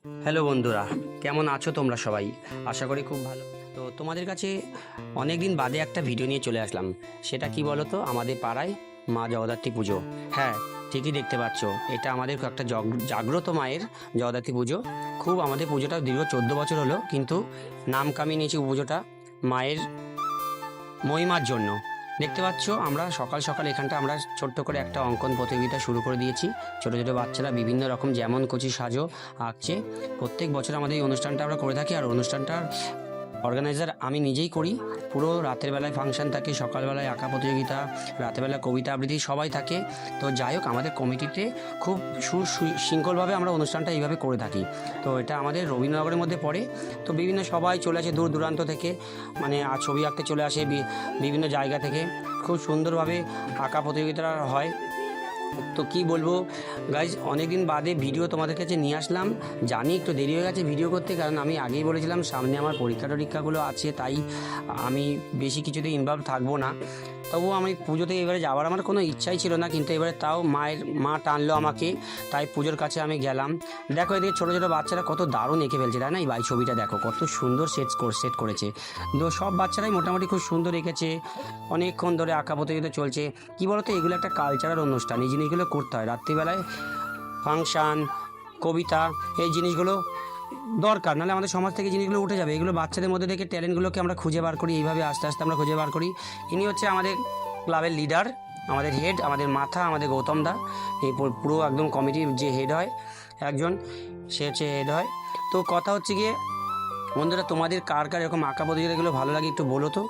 Hello বন্ধুরা, কেমন আছো তোমরা সবাই? আশা করি খুব ভালো। তো তোমাদের কাছে অনেক দিন বাদে একটা ভিডিও নিয়ে চলে আসলাম। সেটা কি বলো তো, আমাদের পাড়ায় মা জগদ্ধাত্রী পুজো। হ্যাঁ, ঠিকই দেখতে পাচ্ছ, এটা আমাদের একটা জাগ্রত মায়ের জগদ্ধাত্রী পুজো। খুব আমাদের পুজোটা দীর্ঘ 14 বছর হলো, কিন্তু নাম কামিয়ে নিয়েছি পুজোটা মায়ের মহিমার জন্য। দেখতে পাচ্ছ, আমরা সকাল সকাল এখানটা আমরা ছোট্ট করে একটা অঙ্কন প্রতিযোগিতা শুরু করে দিয়েছি। ছোটো ছোটো বাচ্চারা বিভিন্ন রকম যেমন কচি সাজো আঁকছে। প্রত্যেক বছর আমাদের এই অনুষ্ঠানটা আমরা করে থাকি, আর অনুষ্ঠানটার অর্গানাইজার আমি নিজেই করি। পুরো রাতের বেলায় ফাংশন থাকে, সকালবেলায় আঁকা প্রতিযোগিতা, রাতেরবেলা কবিতা আবৃত্তি সবাই থাকে। তো যাই হোক, আমাদের কমিটিতে খুব সুশৃঙ্খলভাবে আমরা অনুষ্ঠানটা এইভাবে করে থাকি। তো এটা আমাদের রবীন্দ্রনগরের মধ্যে পড়ে। তো বিভিন্ন সবাই চলে আসে দূর দূরান্ত থেকে, মানে ছবি আঁকতে চলে আসে বিভিন্ন জায়গা থেকে। খুব সুন্দরভাবে আঁকা প্রতিযোগিতা হয়। তো কি বলবো গাইজ, অনেক দিন বাদে ভিডিও তোমাদের কাছে নিয়ে আসলাম। জানি একটু দেরি হয়ে গেছে ভিডিও করতে, কারণ আমি আগেই বলেছিলাম সামনে আমার পরীক্ষাগুলো আছে, তাই আমি বেশি কিছুতে ইনভলভ থাকবো না। তবুও আমি পুজোতে এবারে যাওয়ার আমার কোনো ইচ্ছাই ছিল না, কিন্তু এবারে তাও মা টানলো আমাকে, তাই পুজোর কাছে আমি গেলাম। দেখো এদিকে ছোটো ছোটো বাচ্চারা কত দারুণ এঁকে ফেলছে, তাই না? এই ছবিটা দেখো কত সুন্দর সেট করেছে। তো সব বাচ্চারাই মোটামুটি খুব সুন্দর এঁকেছে। অনেকক্ষণ ধরে আঁকা প্রতিযোগিতা চলছে। কী বলতো, এগুলো একটা কালচারাল অনুষ্ঠান, এই জিনিসগুলো করতে হয়। রাত্রিবেলায় ফাংশান, কবিতা, এই জিনিসগুলো দরকার, নাহলে আমাদের সমাজ থেকে জিনিসগুলো উঠে যাবে। এগুলো বাচ্চাদের মধ্যে থেকে ট্যালেন্টগুলোকে আমরা খুঁজে বার করি, এইভাবে আস্তে আস্তে আমরা খুঁজে বার করি। ইনি হচ্ছে আমাদের ক্লাবের লিডার, আমাদের হেড, আমাদের মাথা, আমাদের গৌতম দা। এই পুরো একদম কমিটির যে হেড হয় একজন, সে হচ্ছে হেড হয়। তো কথা হচ্ছে গিয়ে বন্ধুরা, তোমাদের কার কার এরকম আঁকা প্রতিযোগিতাগুলো ভালো লাগে একটু বলো তো।